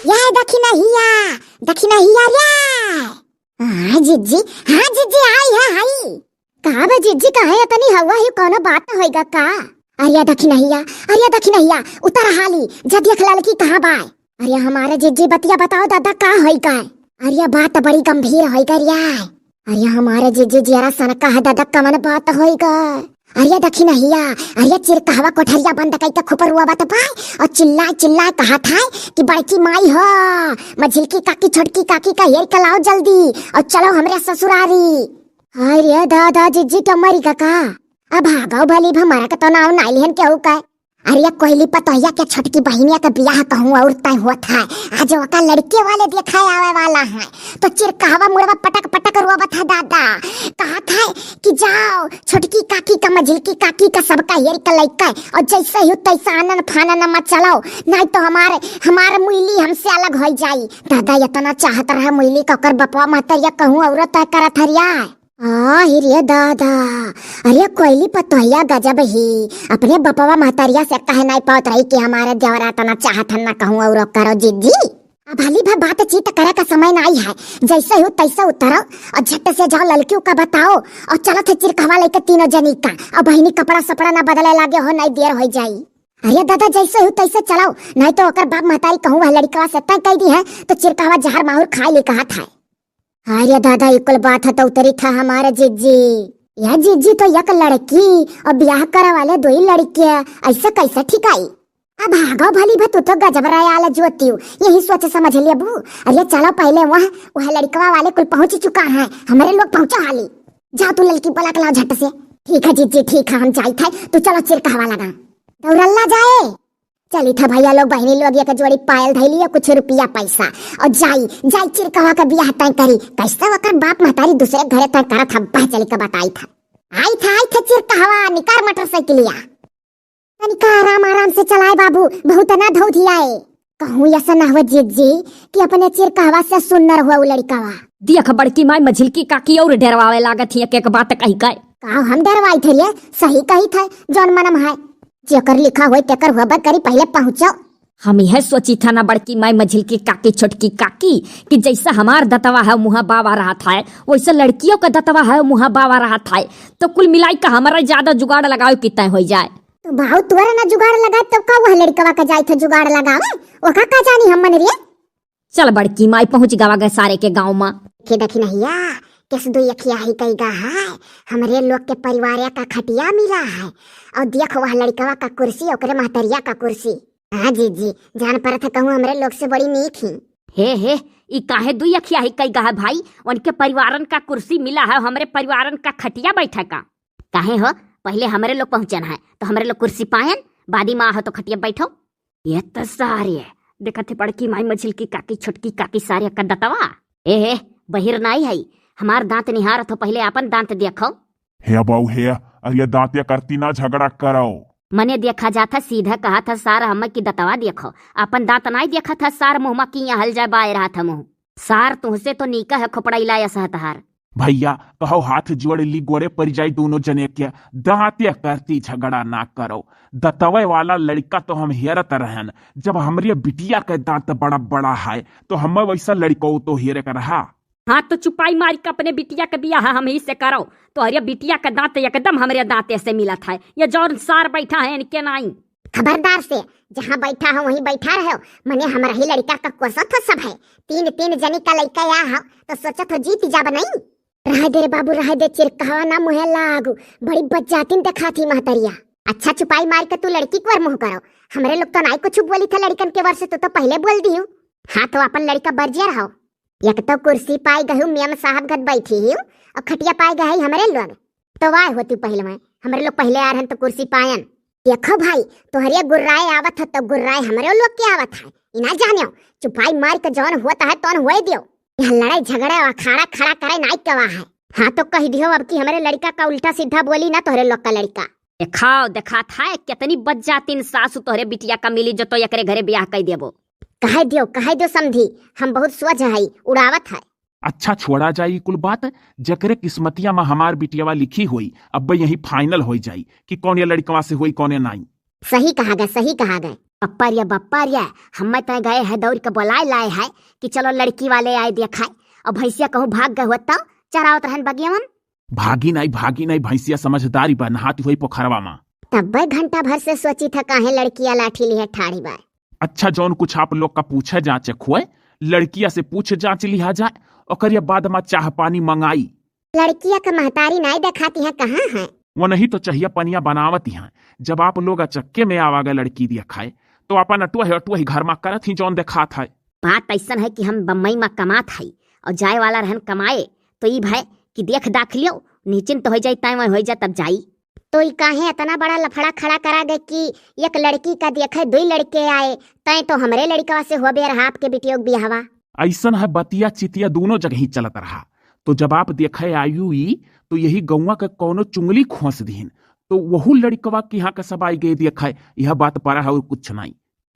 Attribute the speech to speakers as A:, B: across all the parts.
A: या दखिना हिया रे। हाँ जिज्जी आई है आई। कहा बे जिज्जी कहे इतनी हवा ही कोनो बात होएगा का? अरे दखिना हिया उतर हाली जा देख लड़की कहाँ बाय। अरे हमारे जिज्जी बतिया बताओ दादा का होएगा? अरे बात बड़ी गंभीर होएगा रिया। अरे हमारे जिज्जी जरा सन कहा दादा कमन बात होएगा? अरे दखिना हिया अरे चिरकहवा कोठरिया बंद कई तक खुपर हुआ बात पाए और चिल्ला कहा था कि बड़की माई हो मझिलकी काकी छोटकी काकी का हेर कलाओ जल्दी और चलो हमरे ससुरारी। अरे दादा जिज्जी तो मरी का अब भागो भली हमारा का तो नाव नाइलिहन के हो का। अरे कोहली पतोहिया के छोटकी बहिनिया का ब्याह कहूँ और तय हुआ था आज ओका लड़के वाले देखा आवे वाला है तो चिरकहवा मुड़वा पटक रोवत है दादा। कहा था कि जाओ छोटकी काकी का मझिलकी काकी का सबका हेर का लइका और जैसे ही तैसा आनन फानन मत चलाओ नहीं तो हमारे मुइली हमसे अलग हो जाई। दादा इतना चाहत रहा मुइली का कर बपवा महतरिया कहूँ औरत तय करत हरिया। हिरिया दादा अरे कोयली पतोहिया गजब ही अपने बपवा महतरिया से कहे नहीं पात रही कि हमारे देवरा तना चाहत न कहूँ और करो जिद्दी। अब हाली भर बातचीत करे का समय नहीं है जैसे हो तैसे उतरो और झट से जाओ लड़कियों का बताओ और चलो थे चिरकहवा लेकर तीनों जनी का और बहनी कपड़ा सपड़ा न बदले लागे हो नहीं देर हो जाई। अरे दादा जैसे हो तैसे चलाओ नहीं तो ओकर बाप महतारी कहूँ लड़का से तय कह दी है तो चिरकहवा जहर माहौर खाए ले कहा था। अरे दादा इकुल बात है तो उतरी था हमारे जिज्जी। यह जिज्जी तो एक लड़की और ब्याह करे वाले दो ही लड़कियां ऐसा कैसे ठीक आई? अब भागो भली भत तो गजबराया जोती यही सोच समझ लिया बू। अरे चलो पहले वह लड़कवा वाले कुल पहुंच चुका है हमारे लोग पहुंचा हाली। जाओ तू लड़की बोला कलाओ झट से। ठीक है जिज्जी ठीक है हम जाई थे तो चलो चिरकहवा लगा दौड़ल्ला जाए। चली था भैया लोग बहनी लोग एक जोड़ी पायल धैली कुछ रुपया पैसा और जाई चिरकहवा का ब्याह तय करी कैसे वकर बाप महतारी दूसरे घरे तय करा था बह चली का बताई था। आई था चिरकहवा निकार मोटरसाइकिलिया तनिका आराम से चलाए बाबू बहुत ना धो दियाए। कहूँ ऐसा ना हुआ जिज्जी कि अपने चिरकहवा से सुनर हुआ वो लड़कावा।
B: देख बड़की माई मझिलकी काकी और डरवावे लागत ही एक बात कही का
A: हम डरवाई थे ये सही कही था जौन मनम है जेकर लिखा हुए तेकर हुआ करी पहले पहुंचो।
B: हम यह सोची था ना बड़की माई मझिलकी काकी छोटकी काकी कि जैसा हमार दतवा है मुहा बाबा रहा था वैसे लड़कियों का दतवा है मुहा बाबा रहा था तो कुल मिलाई का हमारा ज्यादा जुगाड़ लगाओ कितना हो जाए।
A: तो भाव तुअर ना जुगाड़ लगाए तो का वह लड़कवा का जाए था जुगाड़ लगावे ओका का जानी हम मन रे।
B: चल बड़की माई पहुंच गवा गए सारे के गाँव में
A: के देखी नहिया किस दो यखिया ही कई गा है हमरे लोग के परिवार का खटिया मिला है और देख वह लड़कवा का कुर्सी ओकरे महतरिया का कुर्सी। हाँ जी जान पर था कहूँ हमरे लोग से बड़ी नीक ही
B: हे ई काहे दुई अखिया ही कई गा भाई उनके परिवारन का कुर्सी मिला है हमरे परिवारन का खटिया बैठा का काहे हो पहले हमरे लोग पहुंचन है तो हमरे लोग कुर्सी पायन बादी माँ हो तो खटिया बैठो। ये तो सारे देखा थे बड़की माई मझिलकी काकी छोटकी काकी सारे का दतवा ए बहिर नाई है हमार दांत निहार तो पहले अपन दांत देखो।
C: हे बाऊ हे अरे दांत या करती ना झगड़ा करो
B: मने देखा जाता सीधा कहा था सार हम की दतवा देखो अपन दांत नहीं देखा था सार मुँह की हल जाए बाय रहा था मुँह सार तुहसे तो नीका है खोपड़ा इलाया सहतहार।
C: भैया कहो हाथ जोड़ ली गोड़े पर जाई दोनों जने के दांत या करती झगड़ा ना करो। दतवे वाला लड़का तो हम हेरत रहन जब हमारे बिटिया का दांत बड़ा बड़ा है तो हम वैसा लड़को तो हेरे कर रहा।
B: हाँ तो चुपाई मार के अपने बिटिया के बियाह हम ही से करो तो अरे बिटिया का दांत एकदम हमारे दांत से मिला था ये जौन सार बैठा है इनके नहीं।
A: खबरदार से जहाँ बैठा हो वहीं बैठा रहो मने हमारा ही लड़का का कोसत हो सब है तीन जनी का लड़का या हो तो सोचत हो जीत जाब नहीं। रह दे रे बाबू रह दे चिरकहवा ना मुहे लागू बड़ी बच्चातीन देखा थी महतरिया। अच्छा चुपाई मार के तू लड़की को मुँह करो हमारे लोग तो नहीं कुछ बोली था लड़कन के वर्ष तो पहले बोल दी हूँ। हाँ तो अपन लड़का बर्जिया रहो एक तो कुर्सी पाई गई मियाँ साहब गद बैठी हूँ और खटिया पाई गई हमारे लोग तो वाह होती पहले में हमारे लोग पहले आ रहे तो कुर्सी पायन। देखो भाई तोहरे गुर्राए आवत है तो गुर्राए हमारे लोग के आवत है इना जानियो चुपाई मार के जौन होता है तौन हुए दियो यहाँ लड़ाई झगड़ा अखाड़ा खड़ा करे नहीं कवा है। हाँ तो कह दियो अब की हमारे लड़का का उल्टा सीधा बोली ना तोहरे लोग का लड़का
B: देखाओ देखा था कितनी बच जाती सासु तोहरे बिटिया का मिली जो तो एकरे घरे ब्याह कर देबो
A: कह दियो समझी हम बहुत सोच है उड़ावत है।
C: अच्छा छोड़ा जाई कुल बात जकरे किस्मतिया में हमार बिटियावा लिखी हुई अब यही फाइनल हो जाई कि कौन ये लड़कवा से हुई कौन नहीं।
A: सही कहा गए
B: पप्पा रिया बप्पा रिया, हम तय गए है दौड़ के बुलाए लाए है कि चलो लड़की वाले आए देखाए, और भैंसिया कहूँ भाग गए होता चरावत रहन बगियावन।
C: भागी नहीं भैंसिया समझदारी बा, नहाती हुई पोखरवा में।
A: तब घंटा भर से सोची था काहे लड़किया लाठी ली है ठाड़ी बार।
C: अच्छा जौन कुछ आप लोग का पूछे जांचे खुए, लड़किया से पूछ जांच लिया जाए, और बाद में चाह पानी मंगाई।
A: लड़किया का महतारी नहीं दिखाती है कहाँ है?
C: वो नहीं तो चाहिए पनिया बनावती हैं। जब आप लोग चक्के में आवा गए लड़की दिया खाए तो अपन अटुआ ही घर में करत ही जौन देखा था।
B: बात ऐसा है कि हम बम्बई में कमात है और जाए वाला रहन कमाए, तो ई भाई कि देख दाख लियो निश्चिंत हो जाए तय हो जाए तब जाई।
A: तो ई काहे इतना बड़ा लफड़ा खड़ा करा गए कि एक लड़की का देखे दो लड़के आए, तय तो हमरे लड़का से हो बे रहा आपके बेटियों के बिहावा।
C: ऐसा है बतिया चितिया दोनों जगह ही चलत रहा। तो जब आप देखे आयुई तो यही गौवा का कौनो चुंगली खोस दीन, तो वहू लड़कवा के यहाँ का सब आई गए देखे। यह बात पर है और कुछ नहीं।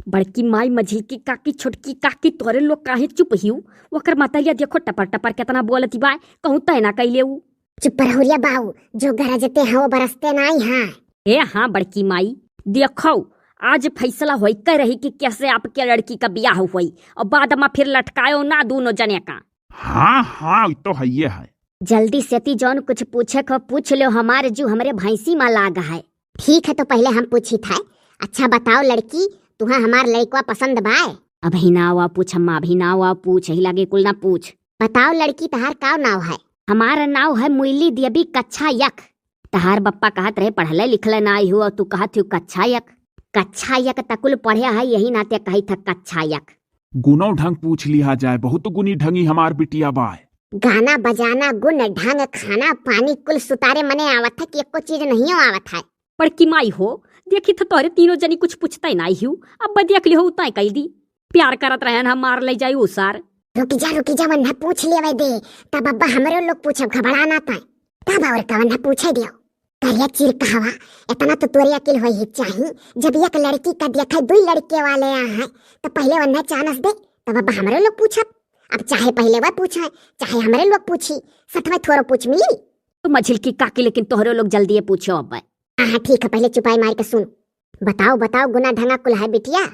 B: बड़की माई मझिल की काकी छोटकी काकी तोरे लोग काहे चुप हिउ? ओकर मतरिया देखो टपर टपर केतना बोलती बा, कहूँ तय ना कैले उ।
A: चुप रहुरिया बाऊ, जो गरजते हैं वो बरसते नहीं हैं।
B: ए हाँ बड़की माई, देखो आज फैसला होई कर रही कि कैसे आपके लड़की का ब्याह हुई, और बाद में फिर लटकायो ना दोनों जने का।
C: हाँ तो है ये है।
B: जल्दी सेती जौन कुछ पूछे को पूछ लो, हमारे जो हमरे भैंसी में लाग है।
A: ठीक है तो पहले हम पूछी था। अच्छा बताओ लड़की, तुम्हें हमार लड़का पसंद बाय?
B: अभी ना हुआ पूछ अम्मा, अभी ना हुआ पूछ, ही लागे कुल ना पूछ।
A: बताओ लड़की तहार का नाव है?
B: हमारा नाव है मुरली देवी कच्छा यक। तहार बप्पा कहत रहे पढ़ले लिखले ना आई हो, तू कहत हो कच्छा यक। कच्छा यक तकुल पढ़े है, यही नाते कही था कच्छा यक।
C: गुनो ढंग पूछ लिया जाए, बहुत गुनी ढंगी हमार बिटिया बाय।
A: गाना बजाना गुण ढंग खाना पानी कुल सुतारे मने आवत है कि एको चीज नहीं आवत है।
B: बड़की माई हो, देखी था तोरे तीनों जनी कुछ पूछता ही ना ही, अब देख लियो उतना कही दी। प्यार करत रहन हम मार ले जाई उसार।
A: रुकी जा वन्ना पूछ लेवे दे, तब अब्बा हमरे लोग पूछब घबराना ताई। तब और कवन्ना पूछे दियो। करिया चिर कहवा इतना तो तोरे अकिल होई ही चाहिए। जब एक लड़की का देखा दो लड़के वाले हैं तो पहले वन्ना चानस दे, तब अब्बा हमरे लोग पूछब। अब चाहे पहले वह पूछे चाहे हमरे लोग पूछी, सतवे थोड़ा पूछ मिली।
B: तो मझिल की काकी, लेकिन तोहरे लोग जल्दी पूछो अब।
A: हाँ ठीक है, पहले चुपाई मार के सुन। बताओ गुना ढंगा कुल है बिटिया?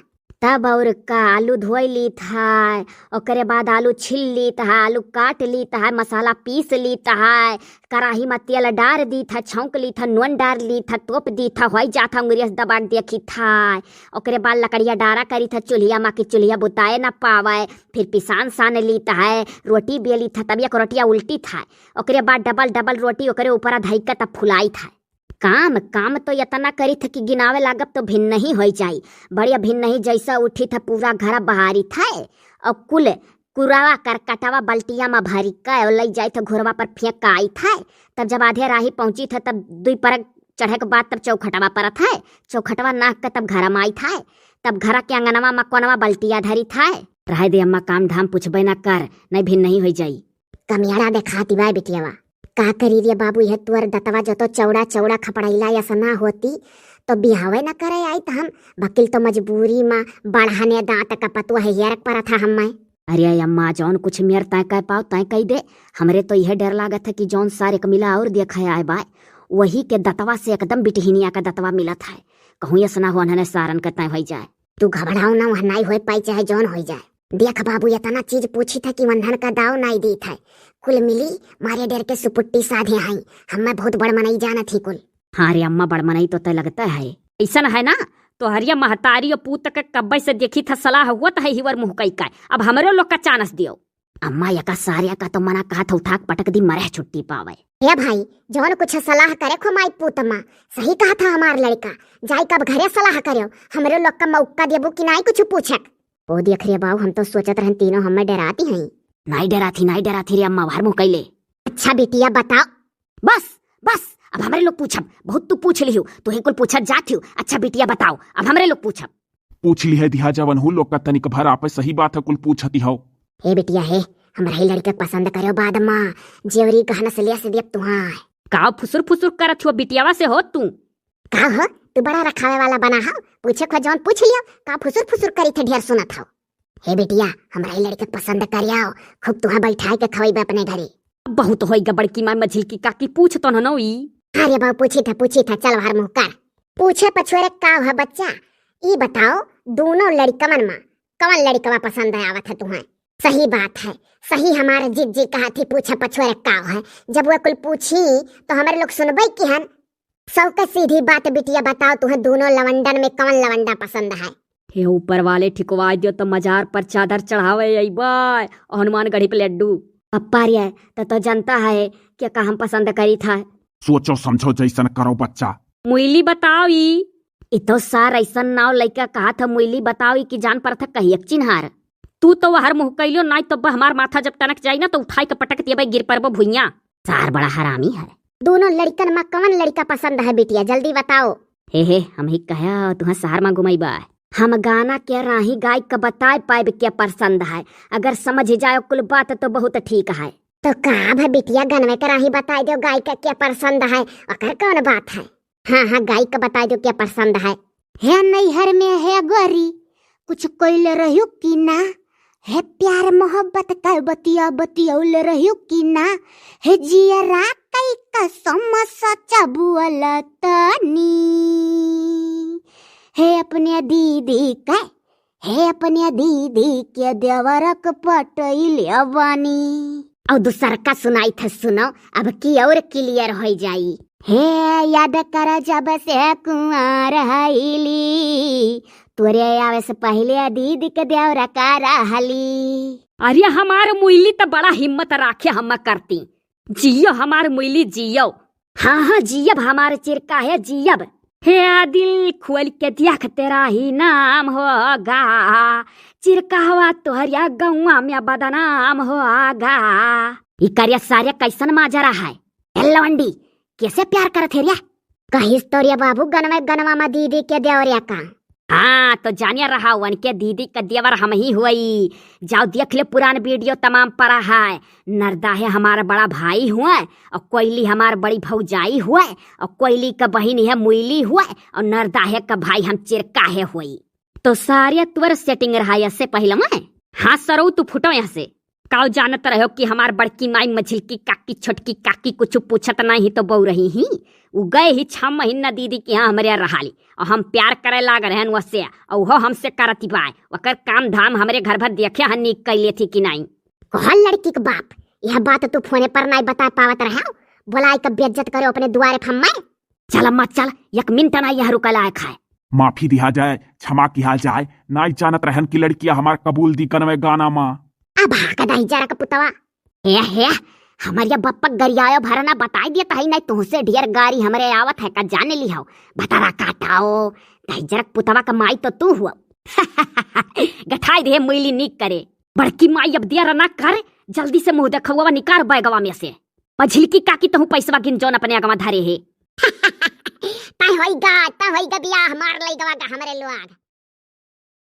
B: तब और का आलू धोई ली था, ओकरे बाद आलू छिल ली था, आलू काट ली था, मसाला पीस ली था, कढ़ाई में तेल डाल दी था, छौंक ली था, नून डाल ली था, तोप दी था, हो जाता उंगलिया से दबा देखी था। ओकरे बाद लकड़िया डारा करी था चूल्हिया माँ की, चूल्हिया बुताए ना पावे, फिर पिसान सान ली था, रोटी बेली था, तब एक रोटिया उल्टी था। ओकरे बाद डबल रोटी ओकरे ऊपर धइका तब फुलाई था। काम तो इतना करी था कि गिनावे लागब तो भिन्न ही हो जाई। बढ़िया भिन्न ही जैसा उठी था, पूरा घर बहारी था, और कुल कुरावा कर कटावा बल्टिया में भरी का और ले जाई था घोरवा पर फेंक का आई था। तब जब आधे राही पहुंची था तब दुई परक चढ़े के बाद तब चौखटवा पर था, चौखटवा नाक का तब घर में आई था। तब घर के अंगनवा में कोनवा बल्टिया धरी था। रह दे अम्मा, काम धाम पूछबे ना कर, नहीं भिन्न नहीं हो जाई।
A: कमियाड़ा देखाती बा बिटियावा, का करी रे बाबू, यह तुअर दतवा जो तो चौड़ा खपड़ैला या सना होती तो बिहावे न करे आई तो हम वकील तो मजबूरी में बढ़ाने दांत का पतुआ है यार पर था हम।
B: अरे अम्मा, जौन कुछ मेर तय कह पाओ तय कही दे। हमरे तो यह डर लागत है कि जौन सारे का मिला और देखा आए बाय, वही के दतवा से एकदम बिटहिनिया का दतवा मिला था। कहूँ ये सना हुआ ने सारन का तय हो जाए।
A: तू घबराओ ना, वह नहीं हो पाई चाहे जौन हो जाए। देख बाबू, इतना चीज पूछी था कि वंधन का दाव नहीं दी था, कुल मिली मारे डर के सुपुट्टी साधे आई। हमें बहुत बड़ मनई जाना थी कुल।
B: हाँ रे अम्मा, बड़ मनई तो तय लगता है ऐसा है ना। तो हरिया महतारी और पूत के कब्बे से देखी था सलाह हुआ है हिवर मुँह कई का। अब हमरे लोग का चानस दियो। अम्मा यका सारिया का तो मना कहा था उठाक पटक दी मरे छुट्टी पावे।
A: हे भाई, जौन कुछ सलाह करे खो माई पूतमा, सही कहा था हमार लड़का। जाई कब घरे सलाह करो, हमरे लोग का मौका देबू कि नहीं कुछ पूछक। ओ देख रे बाबू, हम तो सोचत रहन तीनों हमें डराती हैं।
B: नहीं डराती रे अम्मा, भर मुँह कैले।
A: अच्छा बिटिया बताओ।
B: बस अब हमरे लोग पूछब, बहुत तू पूछ लियो, तू ही कुल पूछत जाती हो। अच्छा बिटिया बताओ, अब हमरे लोग पूछब।
C: पूछ ली है दिहा जवन हूँ लोग का तनिक भर आपे, सही बात है कुल पूछती हो।
A: हे बिटिया हे, हमरा ही लड़के पसंद करो बाद माँ जेवरी गहना से लिया से देख तुहार।
B: का फुसुर करत हो बिटियावा से हो तू?
A: का हो तू बड़ा रखावे वाला बना हो, पूछे खो जौन पूछ लियो, का फुसुर करी थे ढेर सुनत हो। हे बिटिया, हमरा ही लड़के पसंद करियो, खूब तुहा बैठाए के खवाइबे अपने घरे।
B: बहुत होई गा बड़की माँ मझिल की काकी, पूछ तो न ई।
A: अरे बाबू पूछी था, चल बाहर मुँह कर। पूछे पछुरे का है बच्चा, ई बताओ दोनों लड़कवन माँ कवन लड़कवा पसंद है आवत है तुम्हें? सही बात है, सही हमारे जिज्जी कहा थी पूछा पछुआ रक्काव है। जब वो कुल पूछी तो हमारे लोग सुनबई की हन। सबका सीधी बात बिटिया बताओ तुम्हें दोनों लवंडन में कवन लवंडा पसंद है?
B: हे ऊपर वाले ठिकवा दियो तो मजार पर चादर चढ़ावे अइबाय हनुमान गढ़ी पे लड्डू। पप्पा रे तो जनता है क्या का हम पसंद करी था।
C: सोचो समझो जैसन करो बच्चा।
B: मुइली बताओ ई तो सार ऐसन नाव लइका कहा था मुइली बताओ ई की जान पर था कही चिन्हार। तू तो हर मुँह कैलियो ना तो हमार माथा जब तनक जाई ना तो उठाई के पटक दिया गिर पर भुइया। सार बड़ा हरामी है।
A: दोनों लड़कन माँ कवन लड़का पसंद है बिटिया जल्दी बताओ।
B: हे हम ही कहा तुम्हें शहर में घुमाईबा। हम गाना के राही गाय का बताए पाए क्या पसंद है। अगर समझ जाओ कुल बात तो बहुत ठीक है।
A: तो का भा बिटिया गनवे का राही बताई दो गाय का क्या पसंद है अगर कौन बात है? हाँ गाय का बताई दो क्या पसंद है। नैहर में है गोरी कुछ कोइल रहियो की ना है प्यार मोहब्बत का बतिया बतियौल रहियो की ना है जियरा कई कसम सच्चा बुअला तनी है अपने दीदी के देवरक पटैल अबानी। और दूसर का सुनाई था सुनो अब की और क्लियर हो जाई। हे याद कर जब से कुंवर हईली तोरे आवे से पहले दीदी के देवरा का रहली।
B: अरे हमार मुइली तो बड़ा हिम्मत राखे हम करती। जियो हमार मुइली जियो। हाँ जियब हमारे चिरका है जियब। हे दिल खोल के देख तेरा ही नाम होगा चिरका हुआ तोहरिया गौआ में बदनाम होगा। ई करिया सारे कैसन माजरा है लवंडी कैसे प्यार करत है? कहिस तोरिया बाबू गनवा में दीदी के देवरिया का। हाँ तो जानिया रहा उनके दीदी का देवर हम ही हुई। जाओ देख ले पुरान वीडियो तमाम पड़ा है। नरदा है हमारा बड़ा भाई हुआ और कोयली हमार बड़ी भौजाई हुआ और कोयली का बहन है मुइली हुआ और नरदा है का भाई हम चिरका है हुई। तो सारे तुवर सेटिंग रहा इससे पहले मैं। हाँ सरो तू फुटो यहाँ से। काउ जानत रहो कि हमार बड़की माई मझिल की काकी छोटकी काकी कुछ पूछत नहीं तो बऊ रही ही उ गए ही 6 महीना दीदी के यहाँ हमारे रहाली और हम प्यार करे लाग रहे वसे और वो हमसे करती बाय वकर काम धाम हमारे घर भर देखे हन निक कैले थी कि नहीं।
A: कहल लड़की के बाप यह बात तू फोने पर नहीं बता पावत रहा बोलाई का बेइज्जत करो अपने दुआरे फम्मा।
B: चल अम्मा चल 1 मिनट ना यहाँ रुका लायक है।
C: माफी दिया जाए क्षमा किया जाए ना जानत रहन की लड़किया हमार कबूल दी कनवे गाना माँ।
A: अब हाका दही जरा का पुतवा हे हमारिया बप्पा गरियायो भरना बताई दिया कहीं नहीं तुमसे ढेर गाड़ी हमारे आवत है का जाने ली हो बतारा काटाओ दही जरा पुतवा का माई तो तू हुआ।
B: गठाई दे मुइली निक करे बड़की माई अब दिया ना कर जल्दी से मुंह देखवा निकार बैगवा में से मझिल की काकी तो पैसवा गिन जोन अपने अगवा धारे है।
A: ता होइगा बियाह मार लई गवा का हमरे लोग।